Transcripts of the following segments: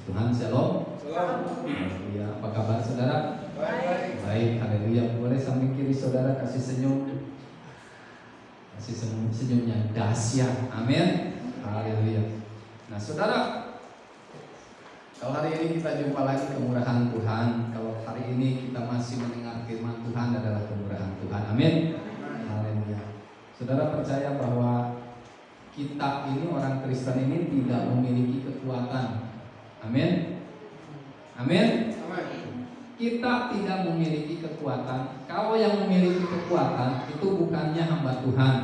Tuhan shalom. Shalom. Haleluya. Apa kabar saudara? Baik. Baik, haleluya. Boleh samping kiri saudara kasih senyum. Kasih senyum yang dahsyat. Amin. Haleluya. Nah, saudara, kalau hari ini kita jumpa lagi kemurahan Tuhan. Kalau hari ini kita masih mendengar firman Tuhan adalah kemurahan Tuhan. Amin. Haleluya. Saudara percaya bahwa kita ini orang Kristen ini tidak memiliki kekuatan. Amin. Amin. Kita tidak memiliki kekuatan. Kalau yang memiliki kekuatan itu bukannya hamba Tuhan.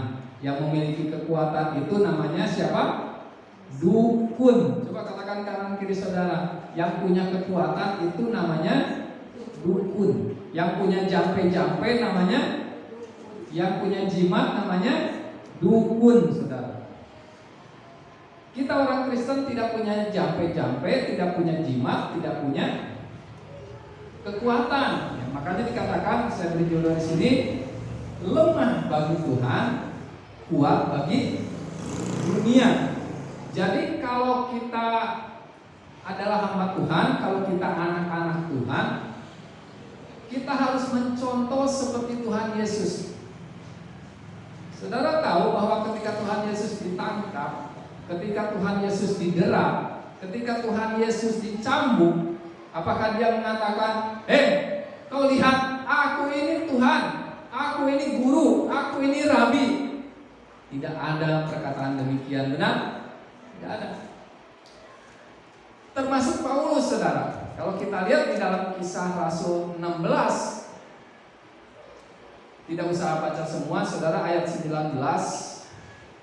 Yang memiliki kekuatan itu namanya siapa? Dukun. Coba katakan kanan kiri saudara. Yang punya kekuatan itu namanya dukun. Yang punya jampe-jampe namanya, yang punya jimat namanya dukun, saudara. Kita orang Kristen tidak punya jampe-jampe, tidak punya jimat, tidak punya kekuatan. Ya, makanya dikatakan, saya beri judul di sini, lemah bagi Tuhan, kuat bagi dunia. Jadi kalau kita adalah hamba Tuhan, kalau kita anak-anak Tuhan, kita harus mencontoh seperti Tuhan Yesus. Saudara tahu bahwa ketika Tuhan Yesus ditangkap, ketika Tuhan Yesus didera, ketika Tuhan Yesus dicambuk, apakah dia mengatakan, kau lihat, aku ini Tuhan, aku ini guru, aku ini rabi? Tidak ada perkataan demikian, benar? Tidak ada. Termasuk Paulus, saudara. Kalau kita lihat di dalam Kisah Rasul 16, tidak usah baca semua, saudara, ayat 19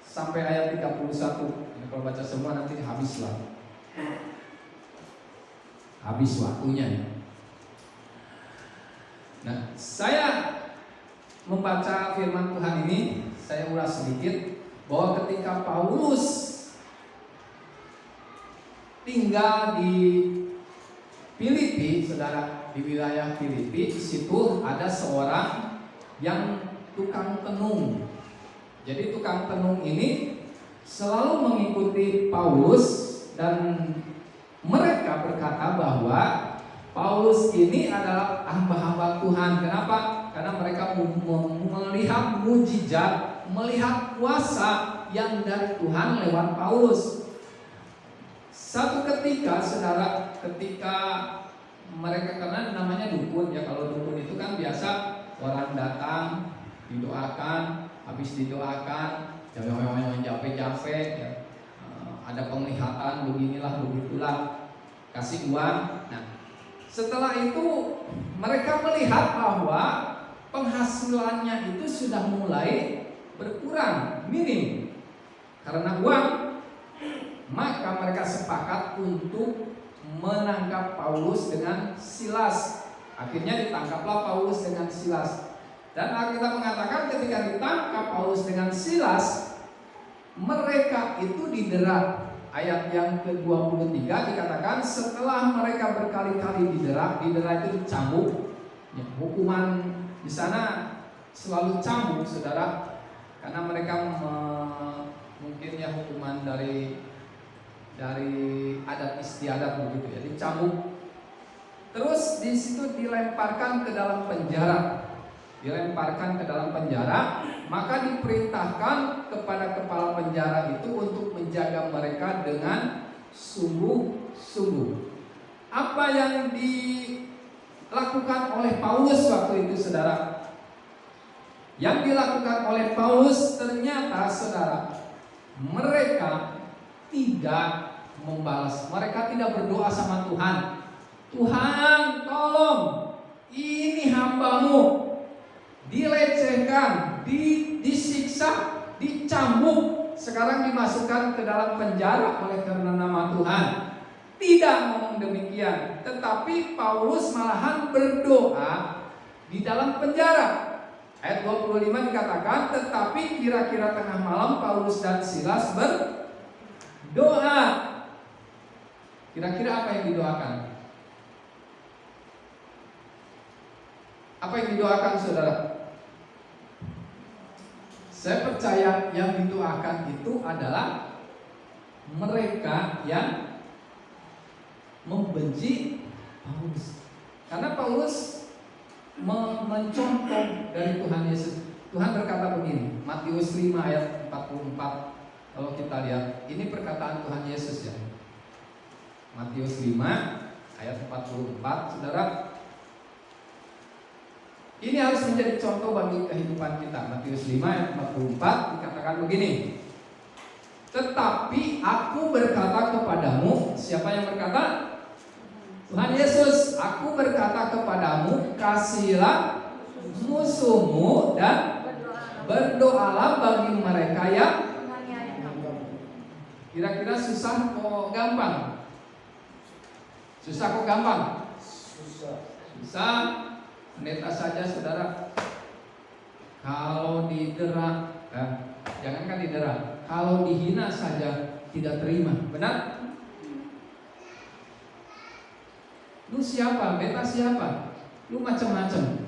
sampai ayat 31. Kalau baca semua nanti habislah. Habis waktunya. Nah, saya membaca firman Tuhan ini, saya ulas sedikit bahwa ketika Paulus tinggal di Filipi, saudara, di wilayah Filipi, di situ ada seorang yang tukang tenung. Jadi tukang tenung ini selalu mengikuti Paulus dan mereka berkata bahwa Paulus ini adalah hamba-hamba Tuhan. Kenapa? Karena mereka melihat mujizat, melihat kuasa yang dari Tuhan lewat Paulus. Satu ketika, saudara, ketika mereka, karena namanya dukun ya, kalau dukun itu kan biasa orang datang, didoakan, habis didoakan jape-jape ya. Ada penglihatan beginilah begitulah, kasih uang. Nah, setelah itu mereka melihat bahwa penghasilannya itu sudah mulai berkurang, minim karena uang. Maka mereka sepakat untuk menangkap Paulus dengan Silas. Akhirnya ditangkaplah Paulus dengan Silas. Dan Alkitab mengatakan ketika ditangkap Paulus dengan Silas, mereka itu didera. Ayat yang ke-23 dikatakan setelah mereka berkali-kali didera itu dicambuk. Ya, hukuman di sana selalu cambuk, saudara, karena mereka mungkin ya hukuman dari adat istiadat begitu ya, dicambuk. Terus di situ dilemparkan ke dalam penjara. Maka diperintahkan kepada kepala penjara itu untuk menjaga mereka dengan sungguh-sungguh. Apa yang dilakukan oleh Paulus waktu itu, saudara? Yang dilakukan oleh Paulus ternyata, saudara, mereka tidak membalas. Mereka tidak berdoa sama Tuhan. Tuhan, tolong, ini hambamu dilecehkan, disiksa, dicambuk, sekarang dimasukkan ke dalam penjara oleh karena nama Tuhan. Tidak ngomong demikian, tetapi Paulus malahan berdoa di dalam penjara. Ayat 25 dikatakan, tetapi kira-kira tengah malam Paulus dan Silas berdoa. Kira-kira apa yang didoakan? Apa yang didoakan, saudara? Saya percaya yang didoakan itu adalah mereka yang membenci Paulus. Karena Paulus mencontoh dari Tuhan Yesus. Tuhan berkata begini, Matius 5 ayat 44. Kalau kita lihat, ini perkataan Tuhan Yesus ya. Matius 5 ayat 44, saudara. Ini harus menjadi contoh bagi kehidupan kita. Matius 5 ayat 44 dikatakan begini. Tetapi aku berkata kepadamu, siapa yang berkata? Tuhan Yesus, aku berkata kepadamu, kasihilah musuhmu dan berdoalah bagi mereka yang kira-kira susah kok gampang? Susah kok gampang? Susah. Pendeta saja saudara, kalau didera, jangankan didera, kalau dihina saja tidak terima, benar? Lu siapa? Beta siapa? Lu macam-macam.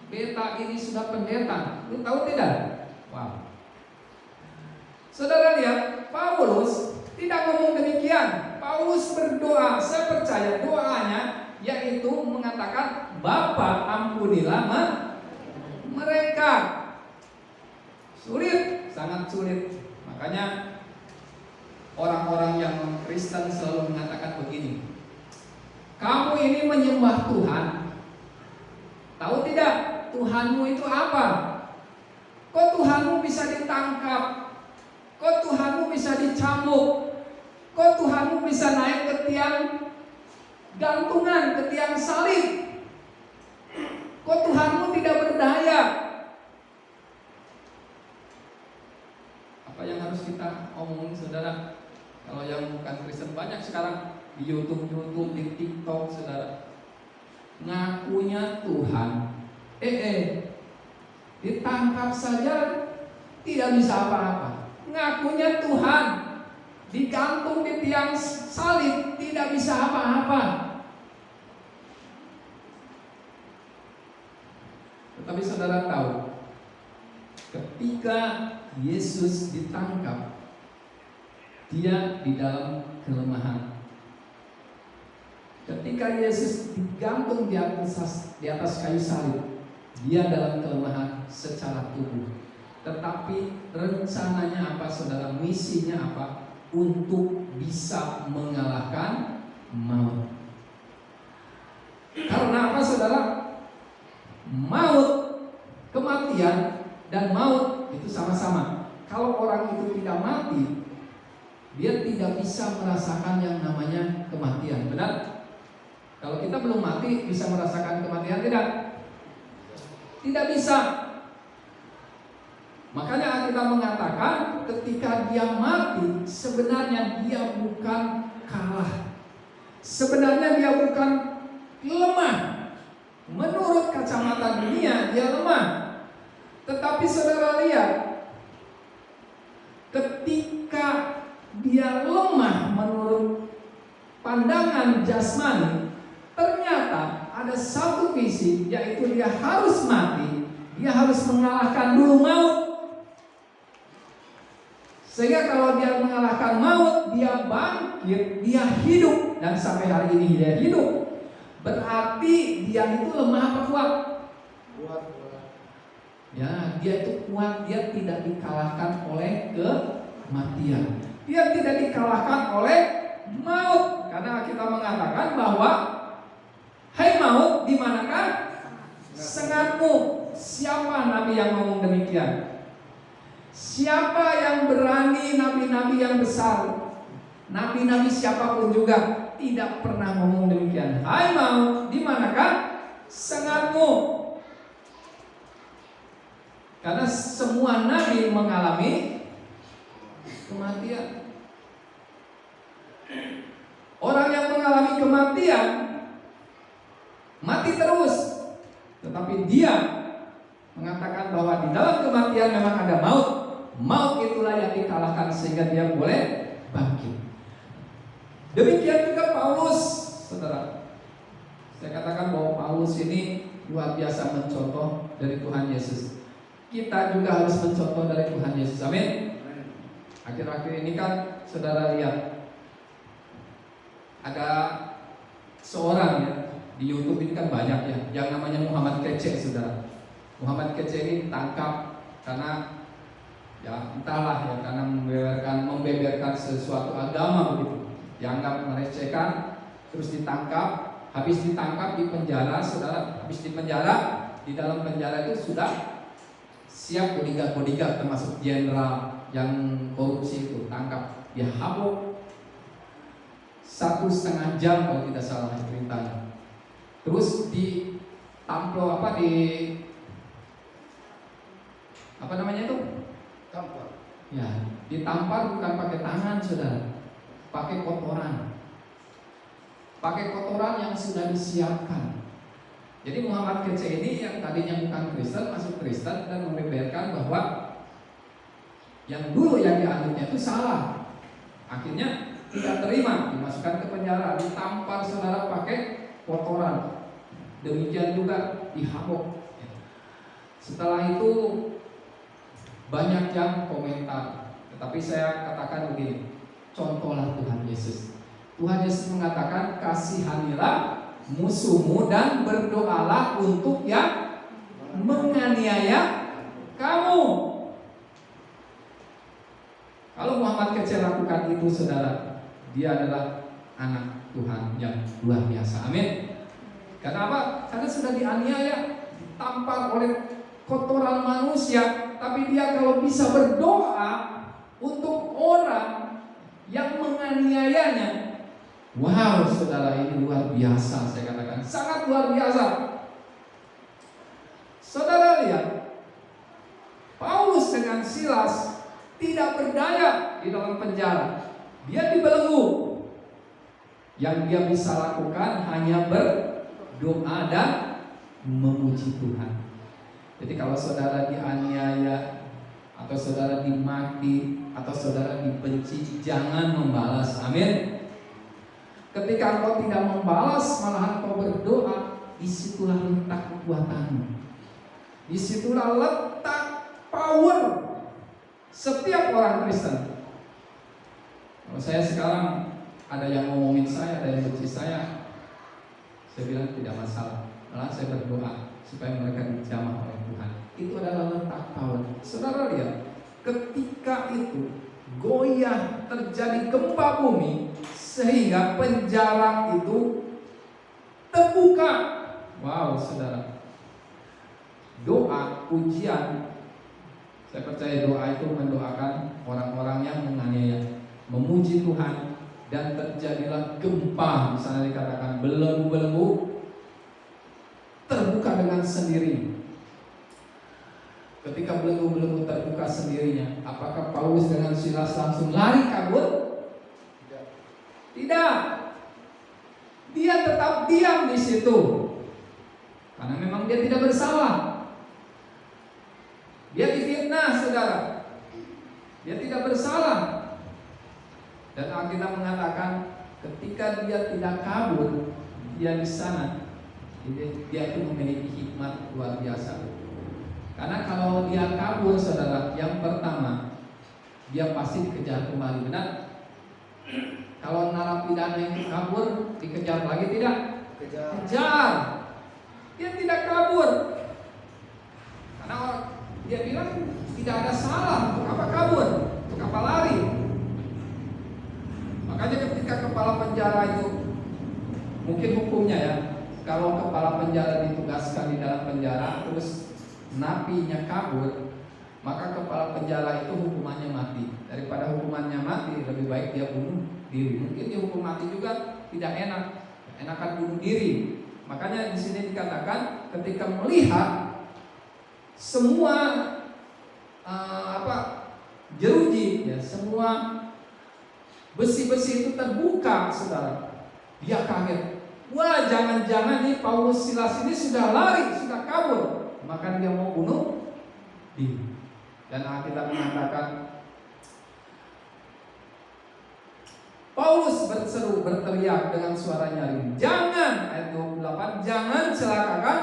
Beta ini sudah pendeta, lu tahu tidak? Wow. Saudara lihat, Paulus tidak ngomong demikian. Paulus berdoa, saya percaya doanya yaitu mengatakan, Bapa ampunilah mereka. Sulit, sangat sulit. Makanya orang-orang yang Kristen selalu mengatakan begini, kamu ini menyembah Tuhan, tahu tidak Tuhanmu itu apa? Kok Tuhanmu bisa ditangkap? Kok Tuhanmu bisa dicambuk? Kok Tuhanmu bisa naik ke tiang gantungan, ke tiang salib? Kok Tuhanmu tidak berdaya? Apa yang harus kita omongin saudara? Kalau yang bukan Kristen banyak sekarang di YouTube, di TikTok saudara, ngakunya Tuhan, ditangkap saja tidak bisa apa-apa. Ngakunya Tuhan, digantung di tiang salib, tidak bisa apa-apa. Tetapi saudara tahu, ketika Yesus ditangkap, dia di dalam kelemahan. Ketika Yesus digantung di atas kayu salib, dia dalam kelemahan secara tubuh. Tetapi rencananya apa saudara? Misinya apa? Untuk bisa mengalahkan maut. Karena apa saudara? Maut, kematian dan maut itu sama-sama. Kalau orang itu tidak mati, dia tidak bisa merasakan yang namanya kematian. Benar? Kalau kita belum mati bisa merasakan kematian tidak? Tidak bisa. Makanya kita mengatakan ketika dia mati, sebenarnya dia bukan kalah. Sebenarnya dia bukan lemah. Menurut kacamata dunia dia lemah. Tetapi saudara lihat, ketika dia lemah menurut pandangan jasmani, ternyata ada satu visi, yaitu dia harus mati. Dia harus mengalahkan dulu maut. Sehingga kalau dia mengalahkan maut, dia bangkit, dia hidup. Dan sampai hari ini dia hidup. Berarti dia itu lemah apa kuat? Kuat. Ya, dia itu kuat. Dia tidak dikalahkan oleh kematian. Dia tidak dikalahkan oleh maut. Karena kita mengatakan bahwa, hai maut, di manakah sengatmu? Siapa nabi yang ngomong demikian? Siapa yang berani? Nabi-nabi yang besar, nabi-nabi siapapun juga tidak pernah ngomong demikian. Hai maut, di manakah sengatmu? Karena semua nabi mengalami kematian. Orang yang mengalami kematian mati terus, tetapi dia mengatakan bahwa di dalam kematian memang ada maut. Maut itulah yang dikalahkan sehingga dia boleh bangkit. Demikian juga Paulus, saudara. Saya katakan bahwa Paulus ini luar biasa mencontoh dari Tuhan Yesus. Kita juga harus mencontoh dari Tuhan Yesus. Amin. Akhir-akhir ini kan saudara lihat, ada seorang ya, di YouTube ini kan banyak ya, yang namanya Muhammad Kece, saudara. Muhammad Kece ini ditangkap karena ya entahlah ya, karena membeberkan sesuatu agama begitu, dianggap merecehkan, terus ditangkap. Habis ditangkap di penjara, saudara, habis di penjara, di dalam penjara itu sudah siap bodyguard termasuk jenderal yang korupsi itu tangkap, dia habuk 1,5 jam kalau tidak salah ceritanya. Terus di tamplo apa namanya itu? Tampar. Ya, ditampar bukan pakai tangan, saudara, pakai kotoran. Pakai kotoran yang sudah disiapkan. Jadi Muhammad Kece ini yang tadinya bukan Kristen masuk Kristen dan membeberkan bahwa yang dulu yang dianutnya itu salah. Akhirnya tidak terima, dimasukkan ke penjara, ditampar, saudara, pakai kotoran. Demikian juga dihabuk. Setelah itu banyak yang komentar, tetapi saya katakan begini, contohlah Tuhan Yesus. Tuhan Yesus mengatakan, kasihanilah musuhmu dan berdoalah untuk yang menganiaya kamu. Kalau Muhammad Kece lakukan itu, saudara, dia adalah anak Tuhan yang luar biasa. Amin. Kenapa? Karena sudah dianiaya, ditampar oleh kotoran manusia, tapi dia kalau bisa berdoa untuk orang yang menganiayanya, wow, saudara, ini luar biasa. Saya katakan sangat luar biasa. Saudara lihat, Paulus dengan Silas tidak berdaya di dalam penjara. Dia dibelenggu. Yang dia bisa lakukan hanya berdoa dan memuji Tuhan. Jadi kalau saudara dianiaya, atau saudara dimaki, atau saudara dibenci, jangan membalas. Amin. Ketika kau tidak membalas, malahan kau berdoa, disitulah letak kekuatanmu. Disitulah letak power setiap orang Kristen. Kalau saya sekarang ada yang ngomongin saya, ada yang benci saya bilang tidak masalah. Malah saya berdoa supaya mereka dijamah oleh Tuhan. Itu adalah letak power. Saudara lihat, ketika itu goyah, terjadi gempa bumi, sehingga penjara itu terbuka. Wow, saudara, doa, ujian, saya percaya doa itu mendoakan orang-orang yang menganiaya, memuji Tuhan, dan terjadilah gempa. Misalnya dikatakan belenggu-belenggu terbuka dengan sendiri. Ketika belenggu-belenggu terbuka sendirinya, apakah Paulus dengan Silas langsung lari kabur? Tidak. Dia tetap diam di situ. Karena memang dia tidak bersalah. Dia difitnah, saudara. Dia tidak bersalah. Dan Alkitab mengatakan ketika dia tidak kabur, dia di sana, dia itu memiliki hikmat luar biasa. Karena kalau dia kabur, saudara, yang pertama dia pasti dikejar kembali, benar? Kalau narapidana itu kabur, dikejar lagi tidak? Kejar. Dia tidak kabur. Karena dia bilang tidak ada salah, untuk apa kabur? Untuk apa lari? Makanya ketika kepala penjara itu, mungkin hukumnya ya, kalau kepala penjara ditugaskan di dalam penjara, terus napinya kabur, maka kepala penjara itu hukumannya mati. Daripada hukumannya mati, lebih baik dia bunuh diri. Mungkin dihukum mati juga tidak enak, enakan bunuh diri. Makanya di sini dikatakan ketika melihat semua jeruji, ya, semua besi-besi itu terbuka, saudara, dia kaget. Wah, jangan-jangan nih Paulus Silas ini sudah lari, sudah kabur, maka dia mau bunuh diri. Dan Alkitab mengatakan Paulus berseru, berteriak dengan suara nyaring, jangan, ayat 28, jangan celakakan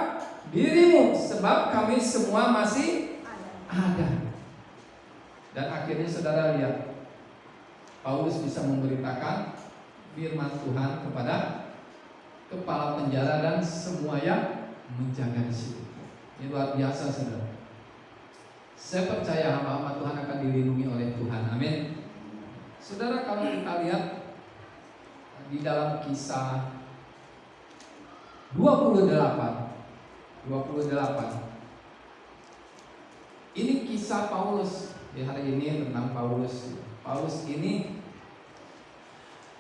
dirimu, sebab kami semua masih ada. Dan akhirnya saudara lihat, Paulus bisa memberitakan firman Tuhan kepada kepala penjara dan semua yang menjaga di situ. Ini luar biasa, saudara. Saya percaya hamba-hamba Tuhan akan dilindungi oleh Tuhan. Amin. Saudara, kalau kita lihat di dalam Kisah 28, ini kisah Paulus. Di hari ini tentang Paulus. Paulus ini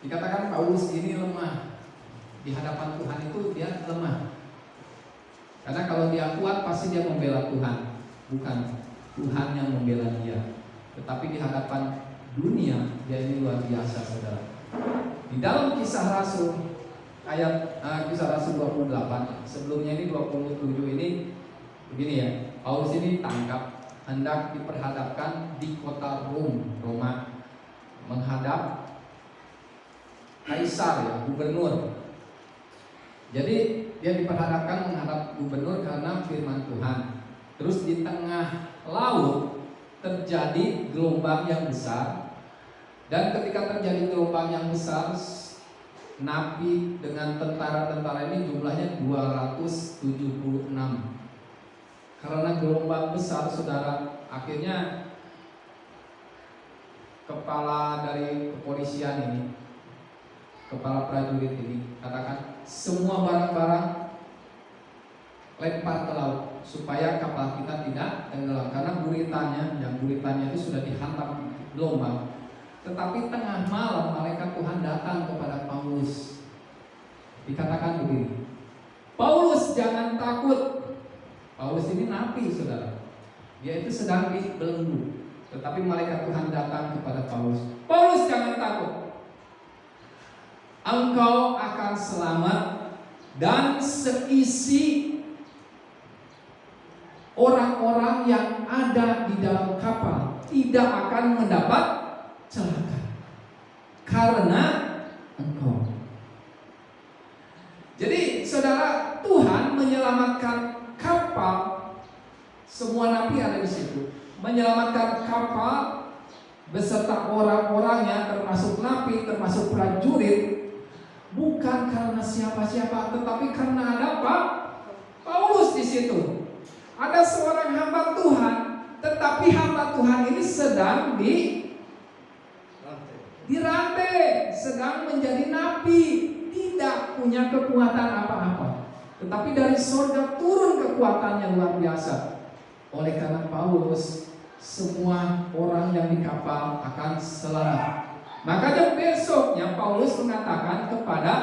dikatakan Paulus ini lemah. Di hadapan Tuhan itu dia lemah. Karena kalau dia kuat pasti dia membela Tuhan. Bukan Tuhan yang membela dia. Tetapi di hadapan dunia dia ini luar biasa, saudara. Di dalam Kisah Rasul ayat Kisah Rasul 28, sebelumnya ini 27 ini begini ya. Paulus ini ditangkap, hendak diperhadapkan di kota Roma, menghadap Kaisar ya, gubernur. Jadi dia diperhadapkan menghadap gubernur karena firman Tuhan. Terus di tengah laut terjadi gelombang yang besar. Dan ketika terjadi gelombang yang besar, napi dengan tentara-tentara ini jumlahnya 276. Karena gelombang besar, saudara, akhirnya kepala dari kepolisian ini, kepala prajurit ini katakan semua barang-barang lempar ke laut supaya kapal kita tidak tenggelam, karena buritanya itu sudah dihantam gelombang. Tetapi tengah malam malaikat Tuhan datang kepada Paulus. Dikatakan begini, Paulus jangan takut. Paulus ini napi, saudara. Dia itu sedang dibelenggu. Tetapi malaikat Tuhan datang kepada Paulus. Paulus jangan takut. Engkau akan selamat dan seisi orang-orang yang ada di dalam kapal tidak akan mendapat celaka karena engkau. Jadi saudara, Tuhan menyelamatkan kapal, semua napi ada di situ, menyelamatkan kapal beserta orang-orangnya, termasuk napi, termasuk prajurit, bukan karena siapa-siapa, tetapi karena ada Paulus di situ. Ada seorang hamba Tuhan, tetapi hamba Tuhan ini sedang dirantai, sedang menjadi napi, tidak punya kekuatan apa-apa. Tetapi dari surga turun kekuatannya luar biasa. Oleh karena Paulus, semua orang yang di kapal akan selamat. Makanya besoknya Paulus mengatakan kepada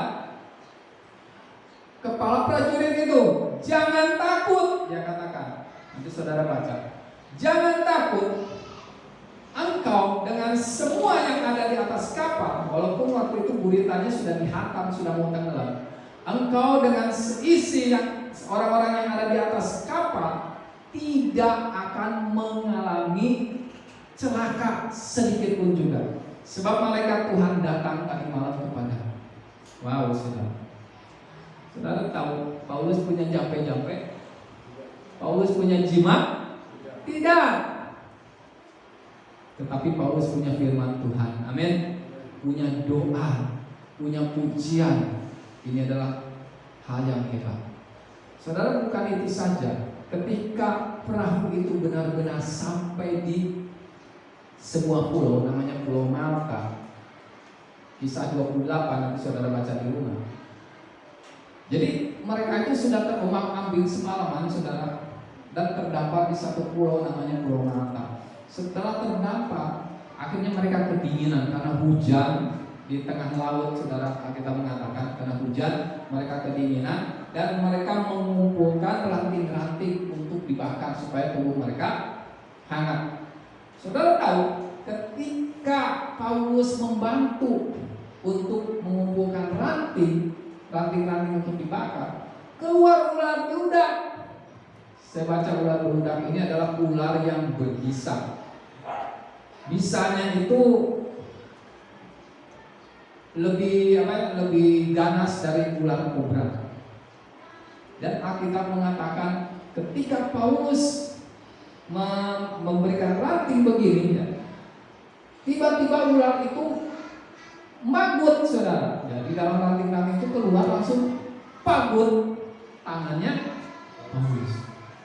kepala prajurit itu, jangan takut. Dia katakan, nanti saudara baca, jangan takut. Engkau dengan semua yang ada di atas kapal, walaupun waktu itu buritanya sudah dihantam, sudah mau tenggelam, engkau dengan seisi yang orang-orang yang ada di atas kapal tidak akan mengalami celaka sedikit pun juga. Sebab malaikat Tuhan datang tadi malam kepada. Wow, saudara tahu Paulus punya jampe-jampe? Paulus punya jimat? Tidak. Tetapi Paulus punya firman Tuhan. Amin. Punya doa, punya pujian. Ini adalah hal yang hebat. Saudara, bukan itu saja. Ketika perahu itu benar-benar sampai di sebuah pulau, namanya Pulau Malta. Kisah 28 nanti saudara baca di rumah. Jadi mereka itu sudah terombang-ambing semalaman, saudara, dan terdampar di satu pulau namanya Pulau Malta. Setelah terdampak, akhirnya mereka kedinginan karena hujan di tengah laut, saudara. Kita mengatakan karena hujan mereka kedinginan dan mereka mengumpulkan ranting-ranting untuk dibakar supaya tubuh mereka hangat. Saudara tahu, ketika Paulus membantu untuk mengumpulkan ranting-ranting untuk dibakar, keluar ular beludak. Saya baca ular beludak ini adalah ular yang berbisa. Bisanya itu lebih ganas dari ular kobra. Dan Alkitab mengatakan ketika Paulus memberikan ranting begini ya, tiba-tiba ular itu magut saudara. Jadi dalam ranting-ranting itu keluar langsung pagut tangannya Paulus.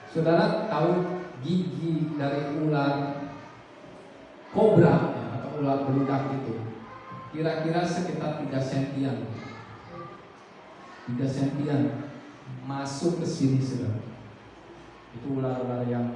Saudara tahu gigi dari ular kobra ya, atau ular beludak itu kira-kira sekitar 3 sentian. 3 sentian masuk ke sini saudara. Itu ular-ular yang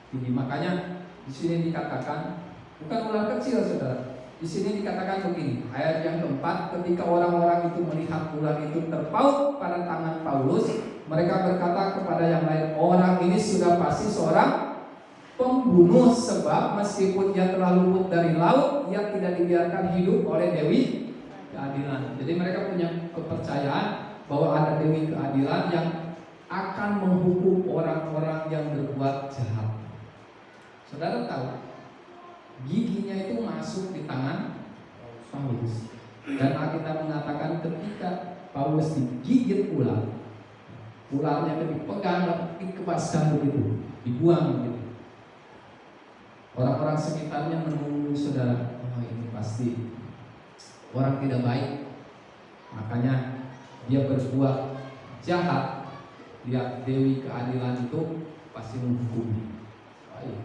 tinggi. Makanya di sini dikatakan bukan ular kecil saudara. Di sini dikatakan begini, ayat yang keempat, ketika orang-orang itu melihat ular itu terpaut pada tangan Paulus, mereka berkata kepada yang lain, orang ini sudah pasti seorang pembunuh, sebab meskipun dia telah luput dari laut, ia tidak dibiarkan hidup oleh Dewi Keadilan. Jadi mereka punya kepercayaan bahwa ada Dewi Keadilan yang akan menghukum orang-orang yang berbuat jahat. Saudara tahu, giginya itu masuk di tangan Paulus. Dan Alkitab mengatakan ketika Paulus digigit ular, ularnya dipegang, dikebaskan begitu, dibuang begitu. Orang-orang sekitarnya menunggu saudara, oh ini pasti orang tidak baik, makanya dia berbuat jahat. Lihat Dewi Keadilan itu pasti menghukum. Baik.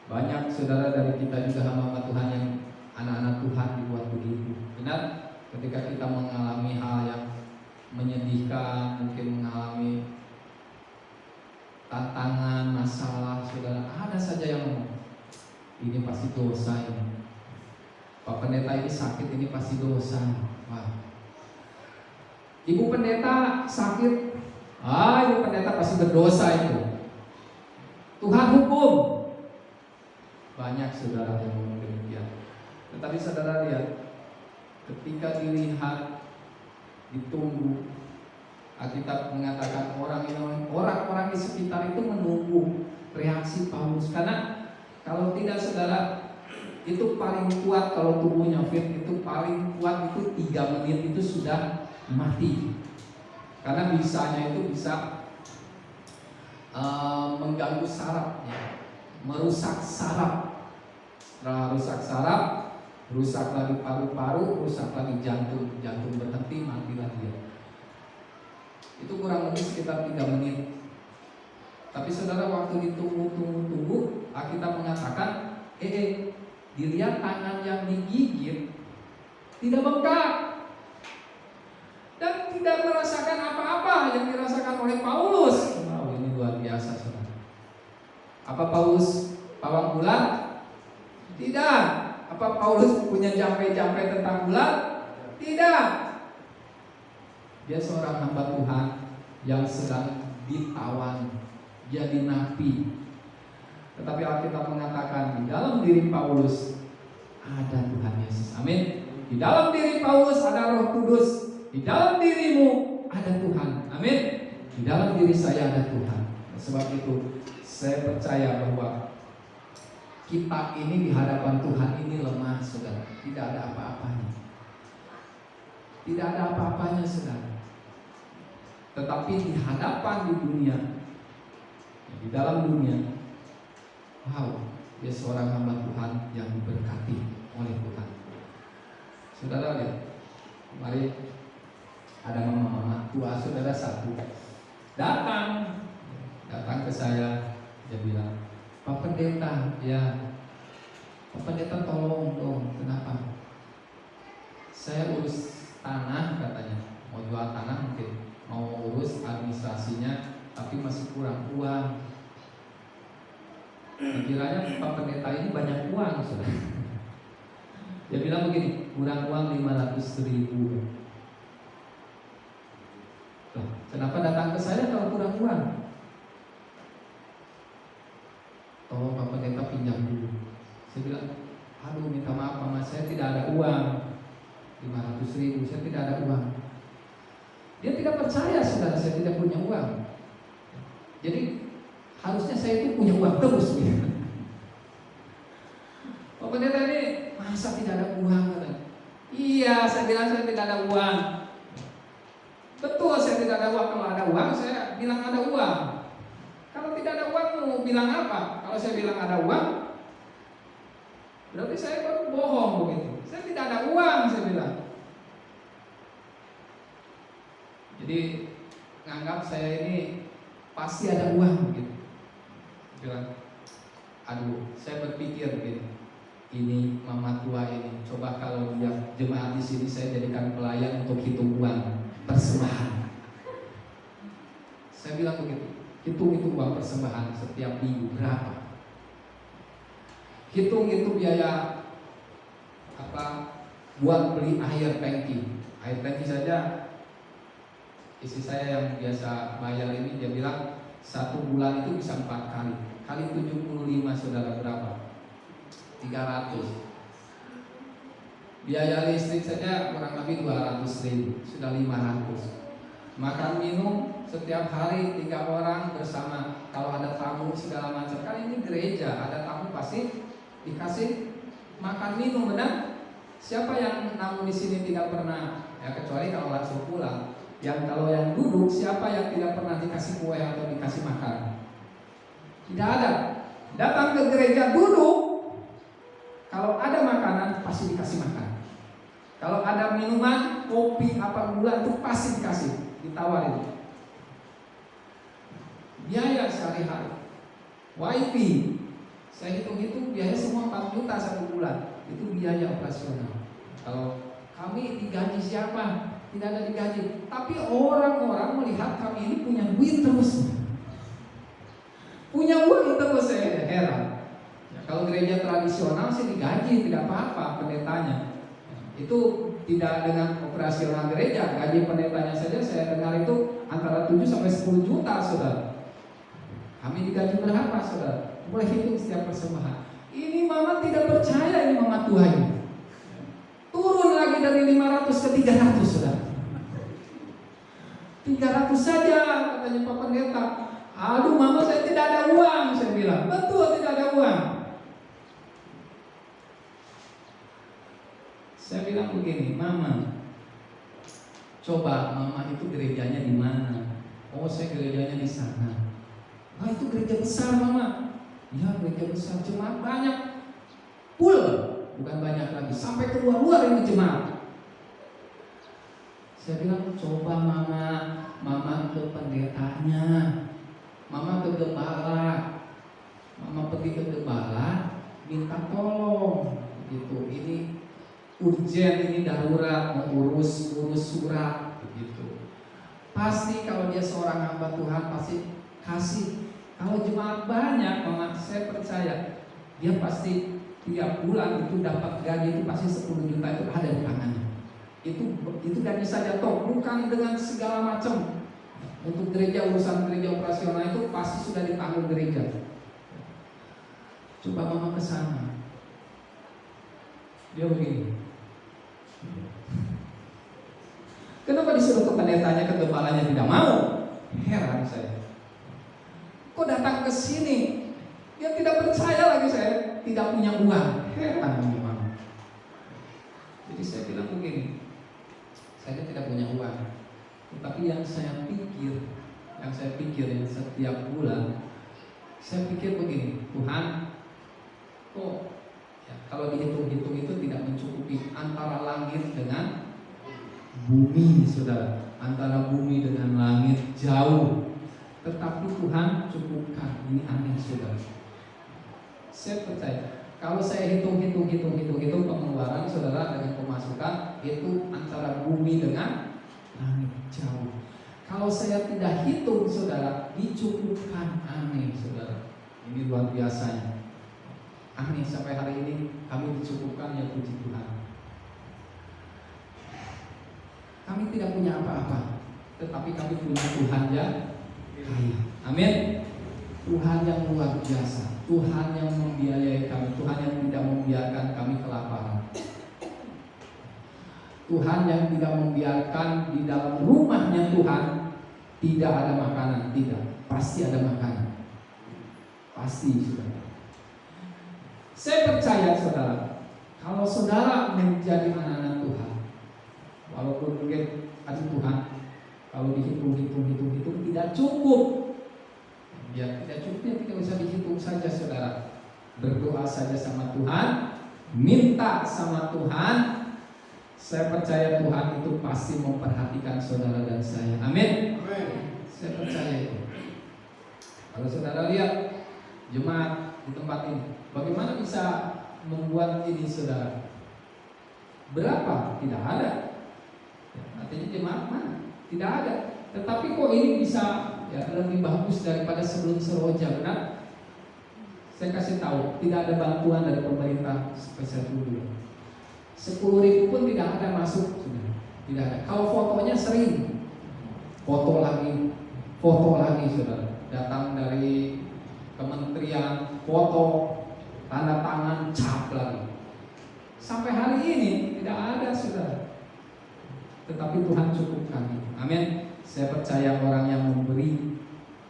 Banyak saudara dari kita juga hamba Tuhan yang anak-anak Tuhan dibuat begitu. Benar? Ketika kita mengalami hal yang menyedihkan, mungkin mengalami tantangan, masalah, saudara, ada saja yang ngomong, ini pasti dosa ini. Pak pendeta ini sakit, ini pasti dosa. Wah. Ibu pendeta sakit, ibu pendeta pasti berdosa itu. Tuhan hukum. Banyak saudara yang ngomong demikian. Tetapi saudara lihat, ketika dilihat, ditunggu, Alkitab mengatakan orang-orang di sekitar itu menunggu reaksi Paulus. Karena kalau tidak saudara, itu paling kuat kalau tubuhnya fit, itu paling kuat itu 3 menit itu sudah mati. Karena bisanya itu bisa mengganggu saraf ya, merusak saraf. Setelah rusak saraf, rusak lagi paru-paru, rusak lagi jantung berhenti, matilah dia. Itu kurang lebih sekitar 3 menit. Tapi saudara, waktu ditunggu, Alkitab mengatakan, dilihat tangan yang digigit tidak bengkak dan tidak merasakan apa-apa yang dirasakan oleh Paulus. Wow, ini luar biasa saudara. Apa Paulus pawang ular? Tidak. Apa Paulus punya jampe-jampe tentang ular? Tidak. Dia seorang hamba Tuhan yang sedang ditawan, jadi napi. Tetapi Alkitab mengatakan di dalam diri Paulus ada Tuhan Yesus. Amin. Di dalam diri Paulus ada Roh Kudus. Di dalam dirimu ada Tuhan. Amin. Di dalam diri saya ada Tuhan. Sebab itu saya percaya bahwa kita ini di hadapan Tuhan ini lemah, saudara. Tidak ada apa-apanya. Tidak ada apa-apanya, saudara. Tetapi di hadapan di dunia, di dalam dunia, wow, dia seorang hamba Tuhan yang diberkati oleh Tuhan. Saudara lihat, mari ada mama-mama tua saudara satu datang ke saya, dia bilang, Pak Pendeta, ya Pak Pendeta tolong dong, kenapa? Saya urus tanah katanya, mau jual tanah mungkin, mau urus administrasinya, tapi masih kurang uang. Dikiranya Pak Pendeta ini banyak uang, saudara. Dia bilang begini, kurang uang 500.000. Loh, kenapa datang ke saya kalau kurang uang? Tolong Pak Pendeta pinjam dulu. Saya bilang, aduh minta maaf Pak Mas, saya tidak ada uang 500.000, saya tidak ada uang. Dia tidak percaya saudara, saya tidak punya uang. Jadi harusnya saya itu punya uang terus gitu. Pak Pendeta ini masa tidak ada uang? Iya, saya bilang saya tidak ada uang. Betul, saya tidak ada uang. Kalau ada uang, saya bilang ada uang. Kalau tidak ada uang, mau bilang apa? Kalau saya bilang ada uang, berarti saya bohong begitu. Saya tidak ada uang, saya bilang. Jadi nganggap saya ini pasti ada uang gitu. Bilang, aduh, saya berpikir gitu. Ini mama tua ini, coba kalau dia jemaat di sini saya jadikan pelayan untuk hitung uang persembahan. Saya bilang begitu, hitung itu uang persembahan setiap minggu berapa? Hitung itu biaya apa? Buat beli air tangki. Air tangki saja istri saya yang biasa bayar ini dia bilang 1 bulan itu bisa 4 kali. Kali 75 saudara berapa? 300. Biaya listrik saja kurang lebih 200.000, sudah 500. Makan minum setiap hari 3 orang bersama. Kalau ada tamu segala macam, kan ini gereja, ada tamu pasti dikasih makan minum, benar? Siapa yang namun di sini tidak pernah, ya kecuali kalau langsung pulang. Yang kalau yang duduk, siapa yang tidak pernah dikasih kue atau dikasih makan? Tidak ada. Datang ke gereja duduk. Kalau ada makanan pasti dikasih makan. Kalau ada minuman, kopi, apa gula itu pasti dikasih, ditawarin. Biaya sehari-hari, wifi, saya hitung-hitung biaya semua 4 juta 1 bulan. Itu biaya operasional. Kalau kami digaji siapa? Tidak ada digaji. Tapi orang-orang melihat kami ini punya duit terus, punya uang terus, saya heran. Kalau gereja tradisional sih digaji, tidak apa-apa pendetanya. Itu tidak dengan operasional gereja, gaji pendetanya saja saya dengar itu antara 7 sampai 10 juta, saudara. Kami digaji berapa, saudara? Boleh hitung setiap persembahan. Ini mama tidak percaya, ini mama tua ini. Turun lagi dari 500 ke 300, saudara. 300 saja katanya Pak Pendeta. Aduh mama, saya tidak ada uang, saya bilang. Betul, tidak ada uang. Saya bilang begini, mama, coba mama itu gerejanya di mana? Oh, saya gerejanya di sana. Wah, itu gereja besar mama. Ya, gereja besar, jemaat banyak, full, bukan banyak lagi, sampai keluar-luar ini jemaat. Saya bilang, coba mama ke pendetanya, mama ke gembala, mama pergi ke gembala, minta tolong, gitu. Ini urgent, ini darurat, mau urus surat, begitu. Pasti kalau dia seorang hamba Tuhan pasti kasih. Kalau jemaat banyak, mama, saya percaya dia pasti tiap bulan itu dapat gaji itu pasti 10 juta itu ada di tangannya. Itu gaji saja toh, bukan dengan segala macam. Untuk gereja, urusan gereja operasional itu pasti sudah ditanggung gereja. Coba mama ke sana. Dia begini. Kenapa disuruh ke pendetanya, ke gembalanya tidak mau? Heran saya. Kok datang ke sini? Dia tidak percaya lagi saya tidak punya uang. Heran memang. Jadi saya bilang begini, saya tidak punya uang. Tetapi yang saya pikir yang setiap bulan, saya pikir begini, Tuhan, kok ya, kalau dihitung-hitung itu tidak mencukupi antara langit dengan bumi, saudara. Antara bumi dengan langit jauh. Tetapi Tuhan cukupkan. Ini aneh, saudara. Saya percaya kalau saya hitung pengeluaran saudara dengan pemasukan itu antara bumi dengan langit jauh. Kalau saya tidak hitung, saudara, dicukupkan. Aneh, saudara. Ini luar biasanya. Aneh, sampai hari ini kami dicukupkan, ya puji Tuhan. Kami tidak punya apa-apa, tetapi kami punya Tuhan yang kaya. Amin. Tuhan yang luar biasa, Tuhan yang membiayai kami, Tuhan yang tidak membiarkan kami kelaparan, Tuhan yang tidak membiarkan di dalam rumahnya Tuhan tidak ada makanan. Tidak, pasti ada makanan. Pasti, saudara. Saya percaya, saudara, kalau saudara menjadi anak-anak Tuhan, walaupun mungkin aduh Tuhan, kalau dihitung tidak cukup. Ya tidak cukup, ya tidak usah dihitung saja, saudara. Berdoa saja sama Tuhan, minta sama Tuhan, saya percaya Tuhan itu pasti memperhatikan saudara dan saya. Amin. Saya percaya itu. Kalau saudara lihat jemaat di tempat ini, bagaimana bisa membuat ini saudara? Berapa? Tidak ada. Artinya jemaat mana? Tidak ada. Tetapi kok ini bisa lebih bagus daripada sebelum seroja, benar? Saya kasih tahu, tidak ada bantuan dari pemerintah spesial dulu. 10.000 pun tidak ada masuk, tidak ada. Kalau fotonya sering, foto lagi, saudara. Datang dari kementerian, foto, tanda tangan, cap lagi. Sampai hari ini tidak ada, saudara. Tetapi Tuhan cukupkan. Amin. Saya percaya orang yang memberi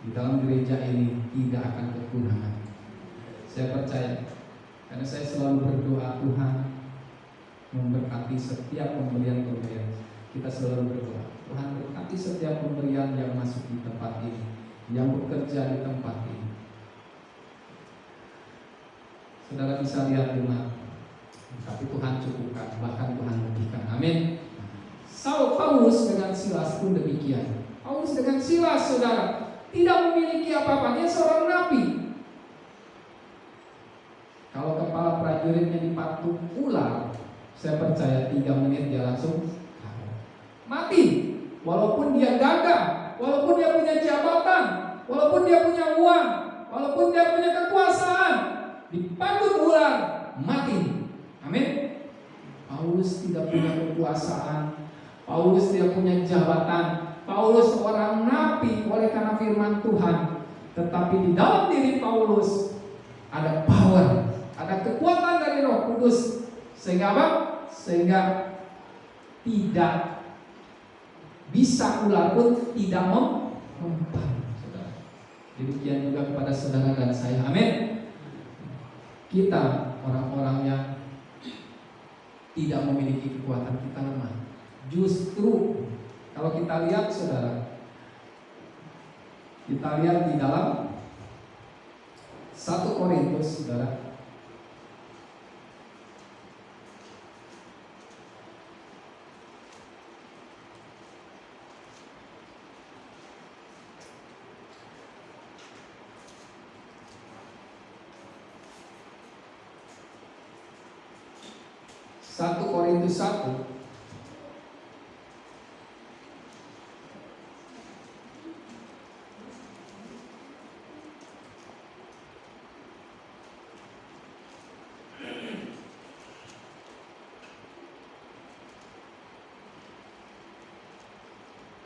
di dalam gereja ini tidak akan kekurangan. Saya percaya, karena saya selalu berdoa Tuhan memberkati setiap pemberian. Kita selalu berdoa Tuhan berkati setiap pemberian yang masuk di tempat ini, yang bekerja di tempat ini. Saudara bisa lihat jemaat, tapi Tuhan cukupkan, bahkan Tuhan lebihkan. Amin. Paulus dengan Silas pun demikian. Paulus dengan Silas, saudara, tidak memiliki apa-apa. Dia seorang nabi. Kalau kepala prajuritnya dipatuk ular, saya percaya 3 menit dia langsung mati. Walaupun dia gagah, walaupun dia punya jabatan, walaupun dia punya uang, walaupun dia punya kekuasaan, dipatuk ular, mati. Amin. Paulus tidak punya kekuasaan, Paulus tidak punya jabatan, Paulus seorang nabi oleh karena firman Tuhan. Tetapi di dalam diri Paulus ada power, ada kekuatan dari Roh Kudus. Sehingga apa? Sehingga tidak bisa ular pun tidak mempan. Demikian juga kepada saudara dan saya. Amin. Kita orang-orang yang tidak memiliki kekuatan, kita lemah. Justru kalau kita lihat saudara, kita lihat di dalam 1 Korintus saudara, Satu Korintus 1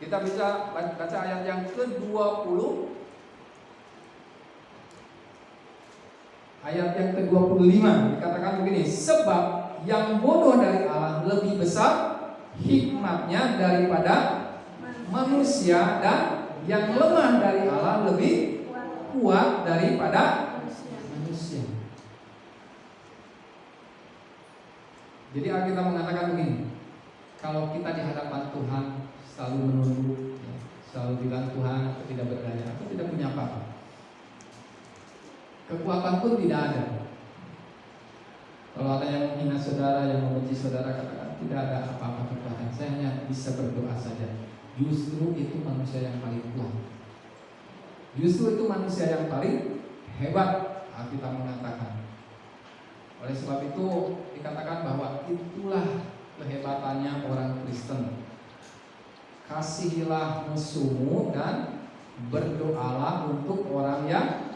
kita bisa baca ayat yang ke-20. Ayat yang ke-25 dikatakan begini, sebab yang bodoh dari Allah lebih besar hikmatnya daripada manusia, dan yang lemah dari Allah lebih kuat daripada manusia. Jadi Alkitab mengatakan begini, kalau kita di hadapan Tuhan selalu menunduk, selalu bilang Tuhan aku tidak berdaya, aku tidak punya apa-apa, kekuatan pun tidak ada. Kalau ada yang menghina saudara, yang membenci saudara, katakan tidak ada apa-apa kekuatan, saya hanya bisa berdoa saja. Justru itu manusia yang paling kuat, justru itu manusia yang paling hebat, Alkitab mengatakan. Oleh sebab itu dikatakan bahwa itulah kehebatannya orang Kristen. Kasihilah musuhmu dan berdoalah untuk orang yang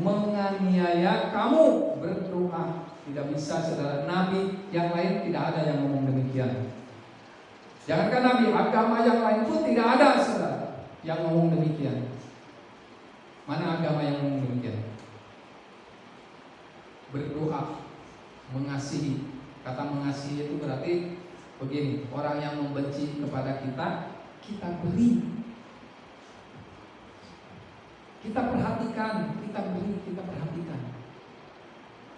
menganiaya kamu. Berdoa. Tidak bisa saudara, nabi yang lain tidak ada yang ngomong demikian. Jangankan nabi, agama yang lain pun tidak ada saudara yang ngomong demikian. Mana agama yang ngomong demikian? Berdoa, mengasihi. Kata mengasihi itu berarti begini, orang yang membenci kepada kita, kita beri, kita perhatikan, kita beri, kita perhatikan.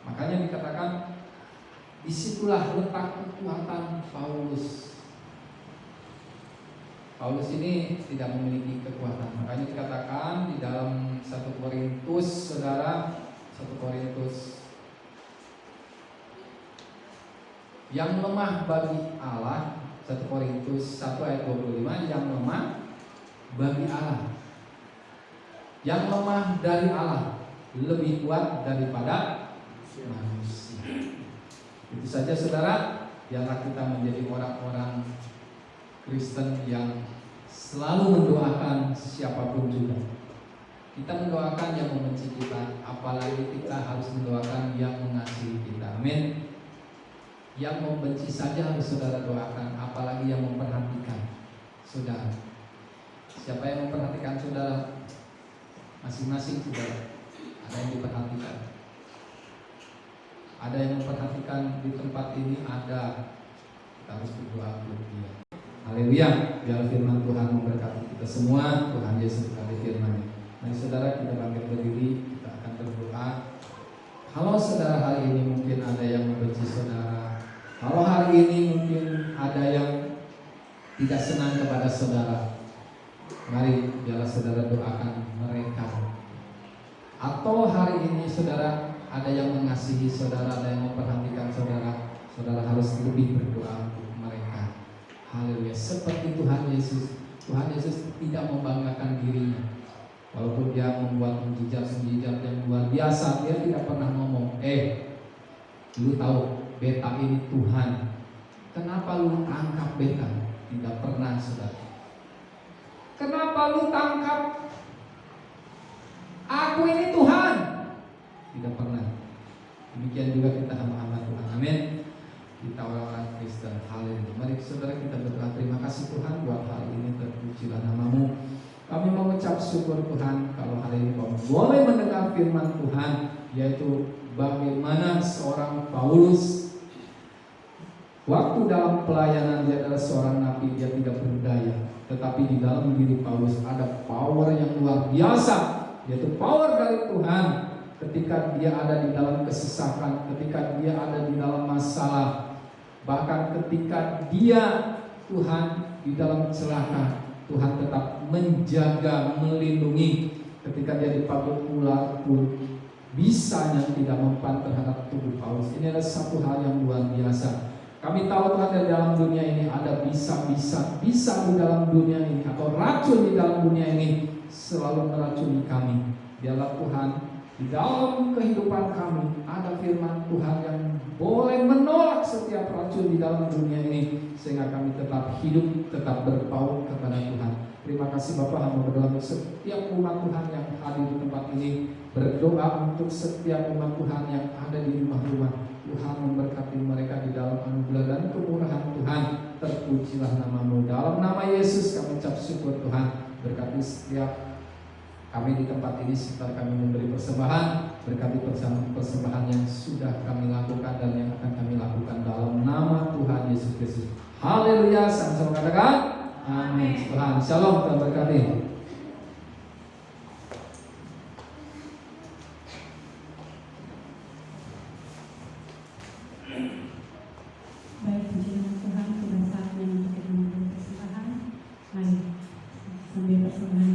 Makanya dikatakan disitulah letak kekuatan Paulus. Paulus ini tidak memiliki kekuatan. Makanya dikatakan di dalam 1 Korintus, saudara, 1 Korintus Yang lemah bagi Allah, 1 Korintus 1 ayat 25, yang lemah bagi Allah. Yang lemah dari Allah lebih kuat daripada manusia. Itu saja saudara, biarlah kita menjadi orang-orang Kristen yang selalu mendoakan siapapun juga. Kita mendoakan yang membenci kita, apalagi kita harus mendoakan yang mengasihi kita. Amin. Yang membenci saja harus saudara doakan, apalagi yang memperhatikan saudara. Siapa yang memperhatikan saudara? Masing-masing saudara. Ada yang diperhatikan. Ada yang memperhatikan di tempat ini, ada. Kita harus berdoa untuk dia. Haleluya. Biar firman Tuhan memberkati kita semua. Tuhan Yesus berkati firman-Nya. Mari saudara kita bangkit berdiri, kita akan berdoa. Kalau saudara hari ini mungkin ada yang membenci saudara, kalau hari ini mungkin ada yang tidak senang kepada saudara, mari biarlah saudara doakan mereka. Atau hari ini saudara ada yang mengasihi saudara, ada yang memperhatikan saudara, saudara harus lebih berdoa untuk mereka. Haleluya. Seperti Tuhan Yesus tidak membanggakan dirinya. Walaupun dia membuat mujizat-mujizat yang luar biasa, dia tidak pernah ngomong, lu tahu beta ini Tuhan, kenapa lu tangkap beta? Tidak pernah saudara. Kenapa lu tangkap aku ini Tuhan? Tidak pernah. Demikian juga kita hamba-hamba Tuhan. Amin. Kita orang-orang Kristen. Haleluya. Mari saudara kita berdoa. Terima kasih Tuhan buat hari ini, terpujilah nama-Mu. Kami mengucap syukur Tuhan kalau hari ini kami boleh mendengar firman Tuhan, yaitu bagaimana seorang Paulus waktu dalam pelayanan dia adalah seorang nabi, dia tidak berdaya, tetapi di dalam diri Paulus ada power yang luar biasa, yaitu power dari Tuhan. Ketika dia ada di dalam kesesakan, ketika dia ada di dalam masalah, bahkan ketika dia Tuhan di dalam celaka, Tuhan tetap menjaga, melindungi. Ketika dia dipagut ular pun bisanya tidak mempan terhadap tubuh Paulus. Ini adalah satu hal yang luar biasa. Kami tahu Tuhan di dalam dunia ini ada bisa di dalam dunia ini, atau racun di dalam dunia ini selalu meracuni kami. Biarlah Tuhan di dalam kehidupan kami ada firman Tuhan yang boleh menolak setiap racun di dalam dunia ini, sehingga kami tetap hidup, tetap berpaut kepada Tuhan. Terima kasih Bapak, hamba berdoa untuk setiap umat Tuhan yang hadir di tempat ini, berdoa untuk setiap umat Tuhan yang ada di rumah-rumah. Tuhan memberkati mereka di dalam anugerah dan kemurahan Tuhan. Terpujilah nama-Mu. Dalam nama Yesus kami ucap syukur Tuhan. Berkati setiap kami di tempat ini, sekitar kami memberi persembahan, berkati persembahan yang sudah kami lakukan dan yang akan kami lakukan dalam nama Tuhan Yesus Kristus. Haleluya, sama-sama katakan amin. Tuhan, shalom, Tuhan berkati. Baik, puji Tuhan, sudah saatnya untuk kita memberi persembahan. Mari sambil persembahan